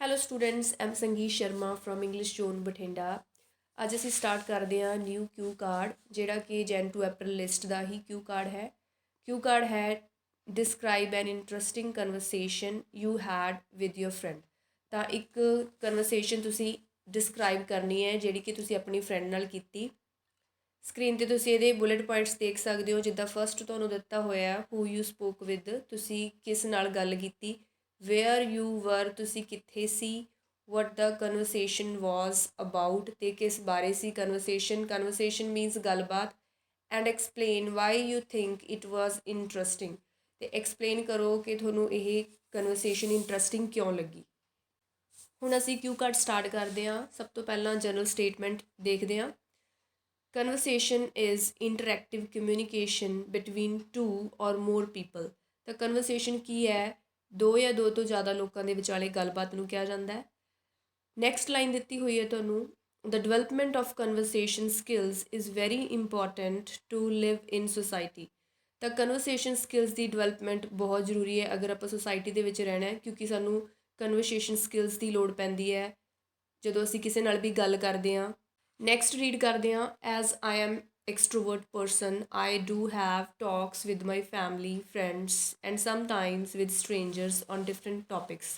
Hello students, M ਸੰਗੀਤ Sharma from English zone Bathinda. ਅੱਜ ਅਸੀਂ ਸਟਾਰਟ ਕਰਦੇ ਹਾਂ ਨਿਊ ਕਿਊ ਕਾਰਡ, ਜਿਹੜਾ ਕਿ ਜੈਨ ਟੂ ਅਪ੍ਰੈਲ ਲਿਸਟ ਦਾ ਹੀ ਕਿਊ ਕਾਰਡ ਹੈ। ਕਿਊ ਕਾਰਡ ਹੈ describe an interesting conversation you had with your friend. ਤਾਂ ਇੱਕ ਕਨਵਰਸੇਸ਼ਨ ਤੁਸੀਂ ਡਿਸਕ੍ਰਾਈਬ ਕਰਨੀ ਹੈ ਜਿਹੜੀ ਕਿ ਤੁਸੀਂ ਆਪਣੀ ਫਰੈਂਡ ਨਾਲ ਕੀਤੀ। ਸਕਰੀਨ 'ਤੇ ਤੁਸੀਂ ਇਹਦੇ ਬੁਲੇਟ ਪੁਆਇੰਟਸ ਦੇਖ ਸਕਦੇ ਹੋ। ਜਿੱਦਾਂ ਫਸਟ ਤੁਹਾਨੂੰ ਦਿੱਤਾ ਹੋਇਆ ਹੂ ਯੂ ਸਪੋਕ ਵਿਦ, ਤੁਸੀਂ ਕਿਸ ਨਾਲ ਗੱਲ ਕੀਤੀ। ਵੇਅਰ ਯੂ ਵਰ, ਤੁਸੀਂ ਕਿੱਥੇ ਸੀ। ਵਟ ਦਾ ਕਨਵਰਸੇਸ਼ਨ ਵਾਜ਼ ਅਬਾਊਟ, ਅਤੇ ਕਿਸ ਬਾਰੇ ਸੀ ਕਨਵਰਸੇਸ਼ਨ ਮੀਨਸ ਗੱਲਬਾਤ। And explain why you think it was interesting, ਅਤੇ ਐਕਸਪਲੇਨ ਕਰੋ ਕਿ ਤੁਹਾਨੂੰ ਇਹ ਕਨਵਰਸੇਸ਼ਨ ਇੰਟਰਸਟਿੰਗ ਕਿਉਂ ਲੱਗੀ। ਹੁਣ ਅਸੀਂ ਕਿਊ ਕਾਰਡ ਸਟਾਰਟ ਕਰਦੇ ਹਾਂ। ਸਭ ਤੋਂ ਪਹਿਲਾਂ ਜਨਰਲ ਸਟੇਟਮੈਂਟ ਦੇਖਦੇ ਹਾਂ। Conversation is interactive communication between two ਔਰ ਮੋਰ ਪੀਪਲ। ਤਾਂ ਕਨਵਰਸੇਸ਼ਨ ਕੀ ਹੈ? ਦੋ ਜਾਂ ਦੋ ਤੋਂ ਜ਼ਿਆਦਾ ਲੋਕਾਂ ਦੇ ਵਿਚਾਲੇ ਗੱਲਬਾਤ ਨੂੰ ਕਿਹਾ ਜਾਂਦਾ ਹੈ। ਨੈਕਸਟ ਲਾਈਨ ਦਿੱਤੀ ਹੋਈ ਹੈ ਤੁਹਾਨੂੰ, the development of conversation skills is very important to live in society. ਤਾਂ ਕਨਵਰਸੇਸ਼ਨ ਸਕਿੱਲਸ ਦੀ ਡਿਵੈਲਪਮੈਂਟ ਬਹੁਤ ਜ਼ਰੂਰੀ ਹੈ ਅਗਰ ਆਪਾਂ ਸੁਸਾਇਟੀ ਦੇ ਵਿੱਚ ਰਹਿਣਾ ਹੈ, ਕਿਉਂਕਿ ਸਾਨੂੰ ਕਨਵਰਸੇਸ਼ਨ ਸਕਿੱਲਸ ਦੀ ਲੋੜ ਪੈਂਦੀ ਹੈ ਜਦੋਂ ਅਸੀਂ ਕਿਸੇ ਨਾਲ ਵੀ ਗੱਲ ਕਰਦੇ ਹਾਂ। ਨੈਕਸਟ ਰੀਡ ਕਰਦੇ ਹਾਂ। As I am extrovert person, I do have talks with my family, friends and sometimes with strangers on different topics।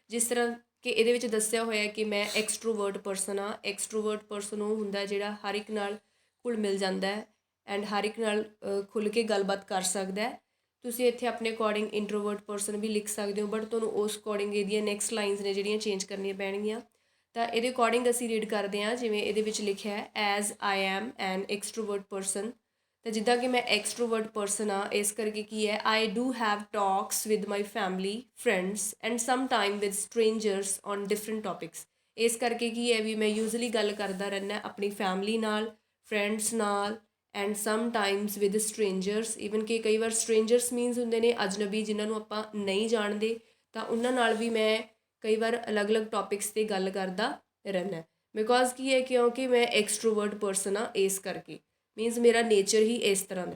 ਜਿਸ ਤਰ੍ਹਾਂ ਕਿ ਇਹਦੇ ਵਿੱਚ ਦੱਸਿਆ ਹੋਇਆ ਕਿ ਮੈਂ ਐਕਸਟਰੋਵਰਟ ਪਰਸਨ ਹਾਂ। ਐਕਸਟਰੋਵਰਟ ਪਰਸਨ ਉਹ ਹੁੰਦਾ ਜਿਹੜਾ ਹਰ ਇੱਕ ਨਾਲ ਘੁਲ ਮਿਲ ਜਾਂਦਾ ਹੈ ਐਂਡ ਹਰ ਇੱਕ ਨਾਲ ਖੁੱਲ੍ਹ ਕੇ ਗੱਲਬਾਤ ਕਰ ਸਕਦਾ ਹੈ। ਤੁਸੀਂ ਇੱਥੇ ਆਪਣੇ ਅਕੋਰਡਿੰਗ ਇੰਟਰੋਵਰਟ ਪਰਸਨ ਵੀ ਲਿਖ ਸਕਦੇ ਹੋ, ਬਟ ਤੁਹਾਨੂੰ ਉਸ ਅਕੋਰਡਿੰਗ ਇਹਦੀਆਂ ਨੈਕਸਟ ਲਾਈਨਸ ਨੇ ਜਿਹੜੀਆਂ ਚੇਂਜ ਕਰਨੀਆਂ ਪੈਣਗੀਆਂ। ਤਾਂ ਇਹਦੇ ਅਕੋਰਡਿੰਗ ਅਸੀਂ ਰੀਡ ਕਰਦੇ ਹਾਂ, ਜਿਵੇਂ ਇਹਦੇ ਵਿੱਚ ਲਿਖਿਆ ਹੈ as I M N extrovert person. ਤਾਂ ਜਿੱਦਾਂ ਕਿ ਮੈਂ ਐਕਸਟਰੋਵਰਟ ਪਰਸਨ ਹਾਂ, ਇਸ ਕਰਕੇ ਕੀ ਹੈ, I do have talks with my family, friends and some time with strangers on different topics. ਇਸ ਕਰਕੇ ਕੀ ਹੈ ਵੀ ਮੈਂ ਯੂਜ਼ਲੀ ਗੱਲ ਕਰਦਾ ਰਹਿੰਦਾ ਆਪਣੀ ਫੈਮਲੀ ਨਾਲ, ਫਰੈਂਡਸ ਨਾਲ and some times with strangers. Even ਕਿ ਕਈ ਵਾਰ ਸਟਰੇਂਜਰਸ ਮੀਨਸ ਹੁੰਦੇ ਨੇ ਅਜਨਬੀ, ਜਿਨ੍ਹਾਂ ਨੂੰ ਆਪਾਂ ਨਹੀਂ ਜਾਣਦੇ, ਤਾਂ ਉਹਨਾਂ ਨਾਲ ਵੀ ਮੈਂ ਕਈ ਵਾਰ ਅਲੱਗ-ਅਲੱਗ ਟੋਪਿਕਸ 'ਤੇ ਗੱਲ ਕਰਦਾ ਰਹਿੰਦਾ। ਬਿਕੋਜ਼ ਕੀ ਹੈ, ਕਿਉਂਕਿ ਮੈਂ ਐਕਸਟਰੋਵਰਟ ਪਰਸਨ ਹਾਂ, ਇਸ ਕਰਕੇ ਮੀਨਸ ਮੇਰਾ ਨੇਚਰ ਹੀ ਇਸ ਤਰ੍ਹਾਂ ਦਾ।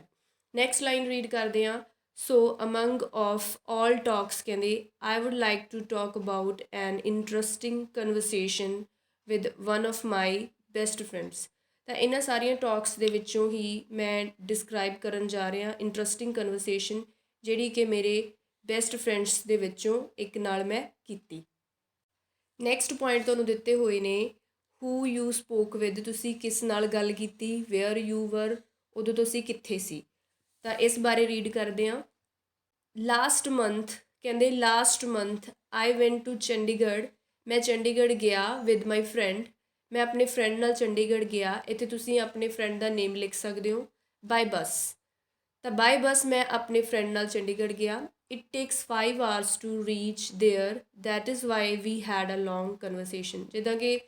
ਨੈਕਸਟ ਲਾਈਨ ਰੀਡ ਕਰਦੇ ਹਾਂ। ਸੋ ਅਮੰਗ ਆਫ ਆਲ ਟਾਕਸ, ਕਹਿੰਦੇ I would like to talk about an interesting conversation with one of my best friends. ਤਾਂ ਇਹਨਾਂ ਸਾਰੀਆਂ ਟਾਕਸ ਦੇ ਵਿੱਚੋਂ ਹੀ ਮੈਂ ਡਿਸਕਰਾਈਬ ਕਰਨ ਜਾ ਰਿਹਾ ਇੰਟਰਸਟਿੰਗ ਕਨਵਰਸੇਸ਼ਨ, ਜਿਹੜੀ ਕਿ ਮੇਰੇ ਬੈਸਟ ਫਰੈਂਡਸ ਦੇ ਵਿੱਚੋਂ ਇੱਕ ਨਾਲ ਮੈਂ ਕੀਤੀ। ਨੈਕਸਟ ਪੁਆਇੰਟ ਤੁਹਾਨੂੰ ਦਿੱਤੇ ਹੋਏ ਨੇ, ਹੂ ਯੂ ਸਪੋਕ ਵਿਦ, ਤੁਸੀਂ ਕਿਸ ਨਾਲ ਗੱਲ ਕੀਤੀ। ਵੇਅਰ ਯੂ ਵਰ, ਉਦੋਂ ਤੁਸੀਂ ਕਿੱਥੇ ਸੀ। ਤਾਂ ਇਸ ਬਾਰੇ ਰੀਡ ਕਰਦੇ ਹਾਂ। ਲਾਸਟ ਮੰਥ, ਕਹਿੰਦੇ last month I went to Chandigarh, ਮੈਂ ਚੰਡੀਗੜ੍ਹ ਗਿਆ ਵਿਦ ਮਾਈ ਫਰੈਂਡ, ਮੈਂ ਆਪਣੇ ਫਰੈਂਡ ਨਾਲ ਚੰਡੀਗੜ੍ਹ ਗਿਆ। ਇੱਥੇ ਤੁਸੀਂ ਆਪਣੇ ਫਰੈਂਡ ਦਾ ਨੇਮ ਲਿਖ ਸਕਦੇ ਹੋ। ਬਾਈ ਬੱਸ, ਤਾਂ ਬਾਈ ਬੱਸ ਮੈਂ ਆਪਣੇ ਫਰੈਂਡ ਨਾਲ ਚੰਡੀਗੜ੍ਹ ਗਿਆ। It takes 5 hours to reach there, that is why we had a long conversation. ਜਿੱਦਾਂ ਕਿ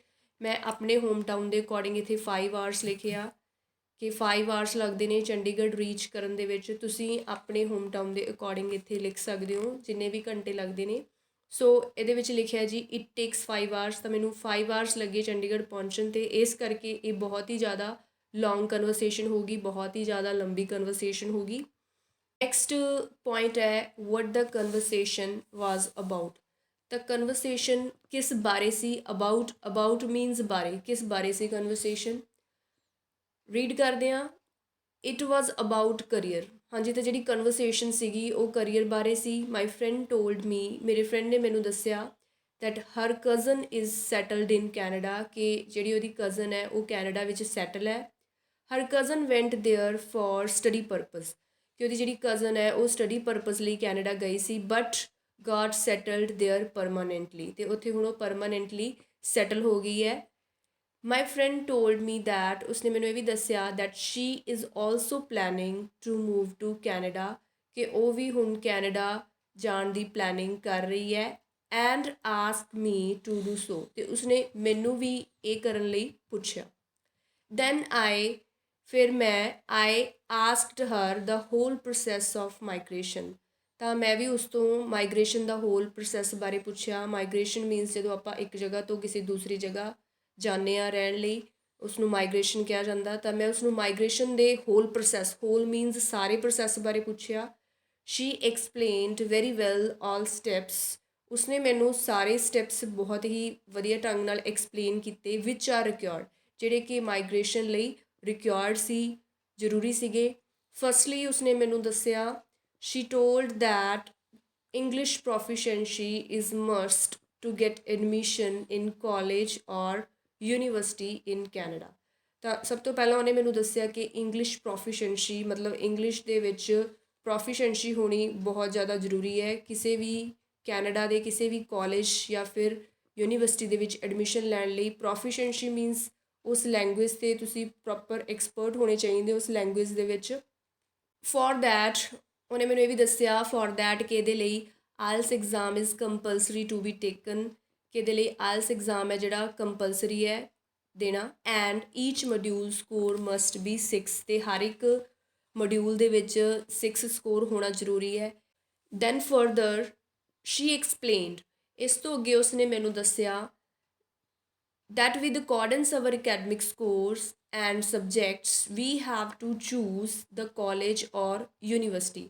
ਮੈਂ ਆਪਣੇ ਹੋਮ ਟਾਊਨ ਦੇ ਅਕੋਰਡਿੰਗ ਇੱਥੇ 5 hours ਲਿਖਿਆ ਕਿ 5 hours ਲੱਗਦੇ ਨੇ ਚੰਡੀਗੜ੍ਹ ਰੀਚ ਕਰਨ ਦੇ ਵਿੱਚ। ਤੁਸੀਂ ਆਪਣੇ ਹੋਮ ਟਾਊਨ ਦੇ ਅਕੋਰਡਿੰਗ ਇੱਥੇ ਲਿਖ ਸਕਦੇ ਹੋ ਜਿੰਨੇ ਵੀ ਘੰਟੇ ਲੱਗਦੇ ਨੇ। ਸੋ ਇਹਦੇ ਵਿੱਚ ਲਿਖਿਆ ਜੀ ਇਟ ਟੇਕਸ 5 hours, ਤਾਂ ਮੈਨੂੰ 5 hours ਲੱਗੇ ਚੰਡੀਗੜ੍ਹ ਪਹੁੰਚਣ 'ਤੇ। ਇਸ ਕਰਕੇ ਇਹ ਬਹੁਤ ਹੀ ਜ਼ਿਆਦਾ ਲੌਂਗ ਕਨਵਰਸੇਸ਼ਨ ਹੋਊਗੀ, ਬਹੁਤ ਹੀ ਜ਼ਿਆਦਾ ਲੰਬੀ ਕਨਵਰਸੇਸ਼ਨ ਹੋਊਗੀ। ਨੈਕਸਟ ਪੁਆਇੰਟ ਹੈ ਵਟ ਦਾ ਕਨਵਰਸੇਸ਼ਨ ਵਾਜ਼ ਅਬਾਊਟ। ਤਾਂ ਕਨਵਰਸੇਸ਼ਨ ਕਿਸ ਬਾਰੇ ਸੀ। ਅਬਾਊਟ ਮੀਨਸ ਬਾਰੇ, ਕਿਸ ਬਾਰੇ ਸੀ ਕਨਵਰਸੇਸ਼ਨ। ਰੀਡ ਕਰਦੇ ਹਾਂ। ਇਟ ਵਾਜ਼ ਅਬਾਊਟ ਕਰੀਅਰ, ਹਾਂਜੀ। ਤਾਂ ਜਿਹੜੀ ਕਨਵਰਸੇਸ਼ਨ ਸੀਗੀ ਉਹ ਕਰੀਅਰ ਬਾਰੇ ਸੀ। ਮਾਈ ਫਰੈਂਡ ਟੋਲਡ ਮੀ, ਮੇਰੇ ਫਰੈਂਡ ਨੇ ਮੈਨੂੰ ਦੱਸਿਆ that her cousin is settled in Canada, ਕਿ ਜਿਹੜੀ ਉਹਦੀ ਕਜ਼ਨ ਹੈ ਉਹ ਕੈਨੇਡਾ ਵਿੱਚ ਸੈਟਲ ਹੈ। Her cousin went there for study purpose, ਕਿ ਉਹਦੀ ਜਿਹੜੀ ਕਜ਼ਨ ਹੈ ਉਹ ਸਟੱਡੀ ਪਰਪਜ਼ ਲਈ ਕੈਨੇਡਾ ਗਈ ਸੀ, but got settled there permanently, ਅਤੇ ਉੱਥੇ ਹੁਣ ਉਹ ਪਰਮਾਨੈਂਟਲੀ ਸੈਟਲ ਹੋ ਗਈ ਹੈ। My friend told me that, ਉਸਨੇ ਮੈਨੂੰ ਇਹ ਵੀ ਦੱਸਿਆ that she is also planning to move to Canada, ਕਿ ਉਹ ਵੀ ਹੁਣ ਕੈਨੇਡਾ ਜਾਣ ਦੀ ਪਲੈਨਿੰਗ ਕਰ ਰਹੀ ਹੈ। And ask me to do so, ਅਤੇ ਉਸਨੇ ਮੈਨੂੰ ਵੀ ਇਹ ਕਰਨ ਲਈ ਪੁੱਛਿਆ। ਦੈਨ ਫਿਰ ਮੈਂ asked her the whole process of migration, ਤਾਂ ਮੈਂ ਵੀ ਉਸ ਤੋਂ ਮਾਈਗ੍ਰੇਸ਼ਨ ਦਾ ਹੋਲ ਪ੍ਰੋਸੈਸ ਬਾਰੇ ਪੁੱਛਿਆ। ਮਾਈਗ੍ਰੇਸ਼ਨ ਮੀਨਸ ਜਦੋਂ ਆਪਾਂ ਇੱਕ ਜਗ੍ਹਾ ਤੋਂ ਕਿਸੇ ਦੂਸਰੀ ਜਗ੍ਹਾ ਜਾਂਦੇ ਹਾਂ ਰਹਿਣ ਲਈ, ਉਸਨੂੰ ਮਾਈਗ੍ਰੇਸ਼ਨ ਕਿਹਾ ਜਾਂਦਾ। ਤਾਂ ਮੈਂ ਉਸਨੂੰ ਮਾਈਗ੍ਰੇਸ਼ਨ ਦੇ ਹੋਲ ਪ੍ਰੋਸੈਸ, ਹੋਲ ਮੀਨਸ ਸਾਰੇ ਪ੍ਰੋਸੈਸ ਬਾਰੇ ਪੁੱਛਿਆ। ਸ਼ੀ ਐਕਸਪਲੇਨਡ ਵੈਰੀ ਵੈਲ ਆਲ ਸਟੈਪਸ, ਉਸਨੇ ਮੈਨੂੰ ਸਾਰੇ ਸਟੈਪਸ ਬਹੁਤ ਹੀ ਵਧੀਆ ਢੰਗ ਨਾਲ ਐਕਸਪਲੇਨ ਕੀਤੇ ਵਿਚ ਆਰ ਰਿਕਿਉਰਡ, ਜਿਹੜੇ ਕਿ ਮਾਈਗ੍ਰੇਸ਼ਨ ਲਈ ਰਿਕਿਉਰਡ ਸੀ, ਜ਼ਰੂਰੀ ਸੀਗੇ। ਫਸਟਲੀ ਉਸਨੇ ਮੈਨੂੰ ਦੱਸਿਆ, Shri told that English proficiency is must to get admission in college or university in Canada। ਤਾਂ ਸਭ ਤੋਂ ਪਹਿਲਾਂ ਉਹਨੇ ਮੈਨੂੰ ਦੱਸਿਆ ਕਿ ਇੰਗਲਿਸ਼ ਪ੍ਰੋਫੀਸ਼ੈਂਸੀ ਮਤਲਬ ਇੰਗਲਿਸ਼ ਦੇ ਵਿੱਚ ਪ੍ਰੋਫੀਸ਼ੈਂਸੀ ਹੋਣੀ ਬਹੁਤ ਜ਼ਿਆਦਾ ਜ਼ਰੂਰੀ ਹੈ ਕਿਸੇ ਵੀ ਕੈਨੇਡਾ ਦੇ ਕਿਸੇ ਵੀ ਕਾਲਜ ਜਾਂ ਫਿਰ ਯੂਨੀਵਰਸਿਟੀ ਦੇ ਵਿੱਚ ਐਡਮਿਸ਼ਨ ਲੈਣ ਲਈ। ਪ੍ਰੋਫੀਸ਼ੈਂਸੀ ਮੀਨਸ ਉਸ ਲੈਂਗੁਏਜ 'ਤੇ ਤੁਸੀਂ ਪ੍ਰੋਪਰ ਐਕਸਪਰਟ ਹੋਣੇ ਚਾਹੀਦੇ ਉਸ ਲੈਂਗੁਏਜ ਦੇ ਵਿੱਚ। ਫॉर दैट ਉਹਨੇ ਮੈਨੂੰ ਇਹ ਵੀ ਦੱਸਿਆ ਫॉर दैट ਕਿ ਇਹਦੇ ਲਈ IELTS exam is compulsory to be taken, ਕਿ ਇਹਦੇ ਲਈ ਆਇਲਸ ਐਗਜ਼ਾਮ ਹੈ ਜਿਹੜਾ ਕੰਪਲਸਰੀ ਹੈ ਦੇਣਾ। And each module score must be 6, ਅਤੇ ਹਰ ਇੱਕ ਮੋਡਿਊਲ ਦੇ ਵਿੱਚ 6 ਸਕੋਰ ਹੋਣਾ ਜ਼ਰੂਰੀ ਹੈ। ਦੈਨ ਫਰਦਰ ਸ਼ੀ ਐਕਸਪਲੇਨਡ, ਇਸ ਤੋਂ ਅੱਗੇ ਉਸਨੇ ਮੈਨੂੰ ਦੱਸਿਆ that with accordance our academic scores and subjects we have to choose the college or university।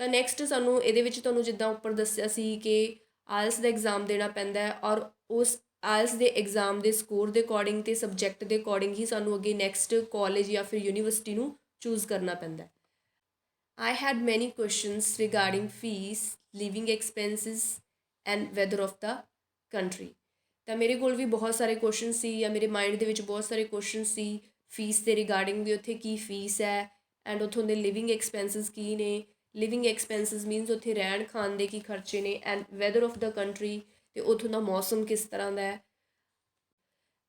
ਤਾਂ ਨੈਕਸਟ ਸਾਨੂੰ ਇਹਦੇ ਵਿੱਚ ਤੁਹਾਨੂੰ ਜਿੱਦਾਂ ਉੱਪਰ ਦੱਸਿਆ ਸੀ ਕਿ ਆਇਲਸ ਦਾ ਐਗਜ਼ਾਮ ਦੇਣਾ ਪੈਂਦਾ ਹੈ ਔਰ ਉਸ ਆਇਲਸ ਦੇ ਐਗਜ਼ਾਮ ਦੇ ਸਕੋਰ ਦੇ ਅਕੋਰਡਿੰਗ ਅਤੇ ਸਬਜੈਕਟ ਦੇ ਅਕੋਰਡਿੰਗ ਹੀ ਸਾਨੂੰ ਅੱਗੇ ਨੈਕਸਟ ਕਾਲਜ ਜਾਂ ਫਿਰ ਯੂਨੀਵਰਸਿਟੀ ਨੂੰ ਚੂਜ਼ ਕਰਨਾ ਪੈਂਦਾ। I had many questions regarding fees, living expenses and weather of the country। ਤਾਂ ਮੇਰੇ ਕੋਲ ਵੀ ਬਹੁਤ ਸਾਰੇ ਕੁਐਸਚਨ ਸੀ ਜਾਂ ਮੇਰੇ ਮਾਈਂਡ ਦੇ ਵਿੱਚ ਬਹੁਤ ਸਾਰੇ ਕੁਐਸਚਨ ਸੀ ਫੀਸ ਦੇ ਰਿਗਾਰਡਿੰਗ ਵੀ, ਉੱਥੇ ਕੀ ਫੀਸ ਹੈ ਐਂਡ ਉੱਥੋਂ ਦੇ ਲਿਵਿੰਗ ਐਕਸਪੈਂਸਿਸ ਕੀ ਨੇ। ਲਿਵਿੰਗ ਐਕਸਪੈਂਸਿਸ ਮੀਨਸ ਉੱਥੇ ਰਹਿਣ ਖਾਣ ਦੇ ਕੀ ਖਰਚੇ ਨੇ, and weather of the country, ਅਤੇ ਉੱਥੋਂ ਦਾ ਮੌਸਮ ਕਿਸ ਤਰ੍ਹਾਂ ਦਾ ਹੈ।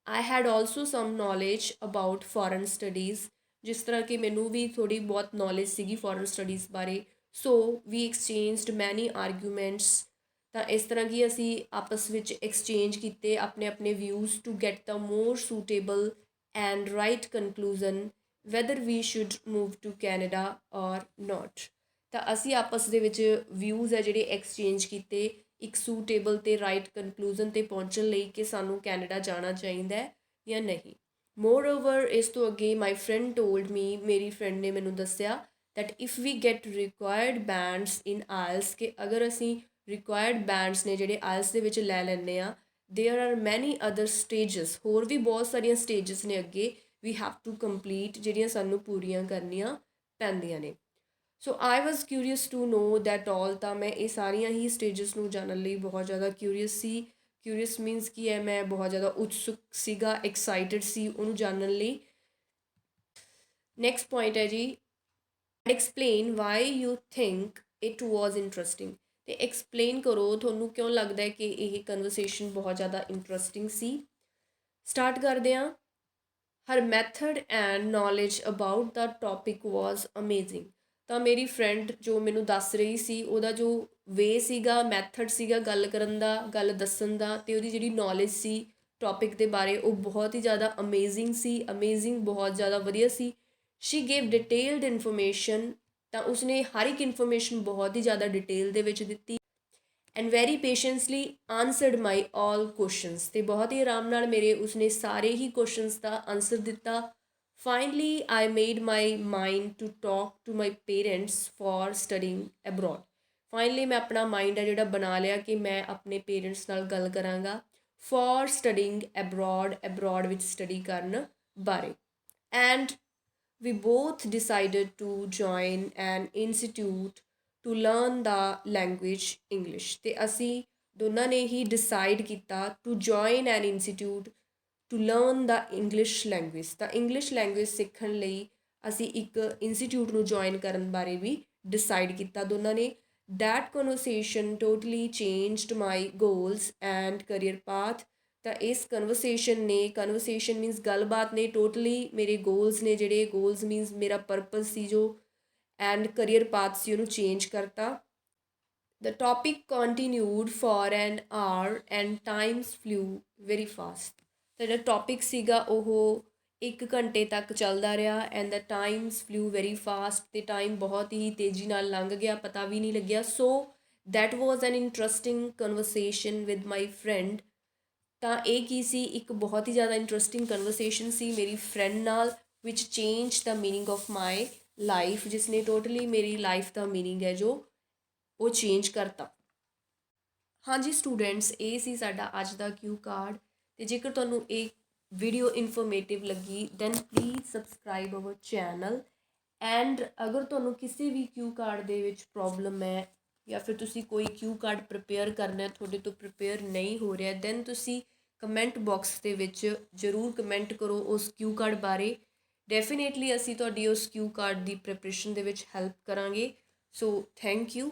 I had also some knowledge about foreign studies, ਜਿਸ ਤਰ੍ਹਾਂ ਕਿ ਮੈਨੂੰ ਵੀ ਥੋੜ੍ਹੀ ਬਹੁਤ ਨੌਲੇਜ ਸੀਗੀ ਫੋਰਨ ਸਟੱਡੀਜ਼ ਬਾਰੇ। ਸੋ ਵੀ ਐਕਸਚੇਂਜਡ ਮੈਨੀ ਆਰਗੂਮੈਂਟਸ, ਤਾਂ ਇਸ ਤਰ੍ਹਾਂ ਕਿ ਅਸੀਂ ਆਪਸ ਵਿੱਚ ਐਕਸਚੇਂਜ ਕੀਤੇ ਆਪਣੇ ਆਪਣੇ views to get the more suitable and right conclusion whether we should move to Canada or not. ਤਾਂ ਅਸੀਂ ਆਪਸ ਦੇ ਵਿੱਚ ਵਿਊਜ਼ ਹੈ ਜਿਹੜੇ ਐਕਸਚੇਂਜ ਕੀਤੇ ਇੱਕ ਸੂਟੇਬਲ ਅਤੇ ਰਾਈਟ ਕਨਕਲੂਜ਼ਨ 'ਤੇ ਪਹੁੰਚਣ ਲਈ ਕਿ ਸਾਨੂੰ ਕੈਨੇਡਾ ਜਾਣਾ ਚਾਹੀਦਾ ਜਾਂ ਨਹੀਂ। ਮੋਰ ਓਵਰ ਇਸ ਤੋਂ ਅੱਗੇ ਮਾਈ ਫਰੈਂਡ ਟੋਲਡ ਮੀ, ਮੇਰੀ ਫਰੈਂਡ ਨੇ ਮੈਨੂੰ ਦੱਸਿਆ that if we get required bands in IELTS, ਕਿ ਅਗਰ ਅਸੀਂ ਰਿਕੁਆਇਰਡ ਬੈਂਡਸ ਨੇ ਜਿਹੜੇ ਆਇਲਸ ਦੇ ਵਿੱਚ ਲੈ ਲੈਂਦੇ ਆ, ਦੇਅਰ ਆਰ ਮੈਨੀ ਅਦਰ ਸਟੇਜਸ, ਹੋਰ ਵੀ ਬਹੁਤ ਸਾਰੀਆਂ ਸਟੇਜਸ ਨੇ ਅੱਗੇ ਵੀ ਹੈਵ ਟੂ ਕੰਪਲੀਟ, ਜਿਹੜੀਆਂ ਸਾਨੂੰ ਪੂਰੀਆਂ ਕਰਨੀਆਂ ਪੈਂਦੀਆਂ ਨੇ। So I was curious to know that all, ਤਾਂ ਮੈਂ ਇਹ ਸਾਰੀਆਂ ਹੀ ਸਟੇਜਸ ਨੂੰ ਜਾਣਨ ਲਈ ਬਹੁਤ ਜ਼ਿਆਦਾ ਕਿਊਰੀਅਸ ਸੀ। ਕਿਊਰੀਅਸ ਮੀਨਸ ਕੀ ਹੈ, ਮੈਂ ਬਹੁਤ ਜ਼ਿਆਦਾ ਉਤਸੁਕ ਸੀਗਾ, ਐਕਸਾਈਟਡ ਸੀ ਉਹਨੂੰ ਜਾਣਨ ਲਈ। ਨੈਕਸਟ ਪੁਆਇੰਟ ਹੈ ਜੀ, explain why you think it was interesting, ਅਤੇ ਐਕਸਪਲੇਨ ਕਰੋ ਤੁਹਾਨੂੰ ਕਿਉਂ ਲੱਗਦਾ ਹੈ ਕਿ ਇਹ ਕਨਵਰਸੇਸ਼ਨ ਬਹੁਤ ਜ਼ਿਆਦਾ ਇੰਟਰਸਟਿੰਗ ਸੀ। ਸਟਾਰਟ ਕਰਦੇ ਹਾਂ। Her method and knowledge about the topic was amazing, ਤਾਂ ਮੇਰੀ ਫਰੈਂਡ ਜੋ ਮੈਨੂੰ ਦੱਸ ਰਹੀ ਸੀ ਉਹਦਾ ਜੋ ਵੇ ਸੀਗਾ, ਮੈਥਡ ਸੀਗਾ ਗੱਲ ਕਰਨ ਦਾ, ਗੱਲ ਦੱਸਣ ਦਾ, ਅਤੇ ਉਹਦੀ ਜਿਹੜੀ ਨੌਲੇਜ ਸੀ ਟੋਪਿਕ ਦੇ ਬਾਰੇ ਉਹ ਬਹੁਤ ਹੀ ਜ਼ਿਆਦਾ ਅਮੇਜ਼ਿੰਗ ਸੀ। ਅਮੇਜ਼ਿੰਗ ਬਹੁਤ ਜ਼ਿਆਦਾ ਵਧੀਆ ਸੀ। ਸ਼ੀ ਗੇਵ ਡਿਟੇਲਡ ਇਨਫੋਰਮੇਸ਼ਨ, ਤਾਂ ਉਸਨੇ ਹਰ ਇੱਕ ਇਨਫੋਰਮੇਸ਼ਨ ਬਹੁਤ ਹੀ ਜ਼ਿਆਦਾ ਡਿਟੇਲ ਦੇ ਵਿੱਚ ਦਿੱਤੀ। ਐਂਡ ਵੈਰੀ ਪੇਸ਼ੈਂਸਲੀ ਆਨਸਰਡ ਮਾਈ ਆਲ ਕੁਐਸ਼ਚਨਸ, ਅਤੇ ਬਹੁਤ ਹੀ ਆਰਾਮ ਨਾਲ ਮੇਰੇ ਉਸਨੇ ਸਾਰੇ ਹੀ ਕੁਐਸ਼ਚਨਸ ਦਾ ਆਨਸਰ ਦਿੱਤਾ। Finally I made my mind to talk to my parents for studying abroad. Finally ਮੈਂ ਆਪਣਾ ਮਾਈਂਡ ਹੈ ਜਿਹੜਾ ਬਣਾ ਲਿਆ ਕਿ ਮੈਂ ਆਪਣੇ ਪੇਰੈਂਟਸ ਨਾਲ ਗੱਲ ਕਰਾਂਗਾ ਫॉर ਸਟੱਡਿੰਗ ਅਬਰੋਡ, ਅਬਰੋਡ ਵਿੱਚ ਸਟੱਡੀ ਕਰਨ ਬਾਰੇ। And we both decided to join an institute to learn the language English, ਅਤੇ ਅਸੀਂ ਦੋਨਾਂ ਨੇ ਹੀ ਡਿਸਾਈਡ ਕੀਤਾ to join an institute to learn the English language, ਤਾਂ ਇੰਗਲਿਸ਼ ਲੈਂਗੁਏਜ ਸਿੱਖਣ ਲਈ ਅਸੀਂ ਇੱਕ ਇੰਸਟੀਟਿਊਟ ਨੂੰ ਜੁਆਇਨ ਕਰਨ ਬਾਰੇ ਵੀ ਡਿਸਾਈਡ ਕੀਤਾ ਦੋਨਾਂ ਨੇ। that conversation totally changed my goals and career path, ਤਾਂ ਇਸ ਕਨਵਰਸੇਸ਼ਨ ਮੀਨਸ ਗੱਲਬਾਤ ਨੇ ਟੋਟਲੀ ਮੇਰੇ ਗੋਲਸ ਨੇ, ਜਿਹੜੇ ਗੋਲਸ ਮੀਨਸ ਮੇਰਾ ਪਰਪਸ ਸੀ ਜੋ, ਐਂਡ ਕਰੀਅਰ ਪਾਥ ਸੀ, ਉਹਨੂੰ ਚੇਂਜ ਕਰਤਾ। The topic continued for an hour and times flew very fast, ਤਾਂ ਜਿਹੜਾ ਟੋਪਿਕ ਸੀਗਾ ਉਹ 1 ਘੰਟੇ ਤੱਕ ਚੱਲਦਾ ਰਿਹਾ। And the Times flew very fast, ਅਤੇ ਟਾਈਮ ਬਹੁਤ ਹੀ ਤੇਜ਼ੀ ਨਾਲ ਲੰਘ ਗਿਆ, ਪਤਾ ਵੀ ਨਹੀਂ ਲੱਗਿਆ। So that was N interesting conversation with my friend, ਤਾਂ ਇਹ ਕੀ ਸੀ, ਇੱਕ ਬਹੁਤ ਹੀ ਜ਼ਿਆਦਾ ਇੰਟਰਸਟਿੰਗ ਕਨਵਰਸੇਸ਼ਨ ਸੀ ਮੇਰੀ ਫਰੈਂਡ ਨਾਲ, which change the meaning of my life, ਜਿਸਨੇ ਟੋਟਲੀ ਮੇਰੀ ਲਾਈਫ ਦਾ ਮੀਨਿੰਗ ਹੈ ਜੋ ਉਹ ਚੇਂਜ ਕਰਤਾ। ਹਾਂਜੀ ਸਟੂਡੈਂਟਸ, ਇਹ ਸੀ ਸਾਡਾ ਅੱਜ ਦਾ ਕਿਊ ਕਾਰਡ। ਅਤੇ ਜੇਕਰ ਤੁਹਾਨੂੰ ਇਹ ਵੀਡੀਓ ਇਨਫੋਰਮੇਟਿਵ ਲੱਗੀ then please subscribe our channel. And ਅਗਰ ਤੁਹਾਨੂੰ ਕਿਸੇ ਵੀ ਕਿਊ ਕਾਰਡ ਦੇ ਵਿੱਚ ਪ੍ਰੋਬਲਮ ਹੈ ਜਾਂ ਫਿਰ ਤੁਸੀਂ ਕੋਈ ਕਿਊ ਕਾਰਡ ਪ੍ਰਪੇਅਰ ਕਰਨਾ ਤੁਹਾਡੇ ਤੋਂ ਪ੍ਰਪੇਅਰ ਨਹੀਂ ਹੋ ਰਿਹਾ, ਦੈਨ ਤੁਸੀਂ ਕਮੈਂਟ ਬਾਕਸ ਦੇ ਵਿੱਚ ਜ਼ਰੂਰ ਕਮੈਂਟ ਕਰੋ ਉਸ ਕਿਊ ਕਾਰਡ ਬਾਰੇ। ਡੈਫੀਨੇਟਲੀ ਅਸੀਂ ਤੁਹਾਡੀ ਉਸ ਕਿਊ ਕਾਰਡ ਦੀ ਪ੍ਰੈਪਰੇਸ਼ਨ ਦੇ ਵਿੱਚ ਹੈਲਪ ਕਰਾਂਗੇ। So thank you.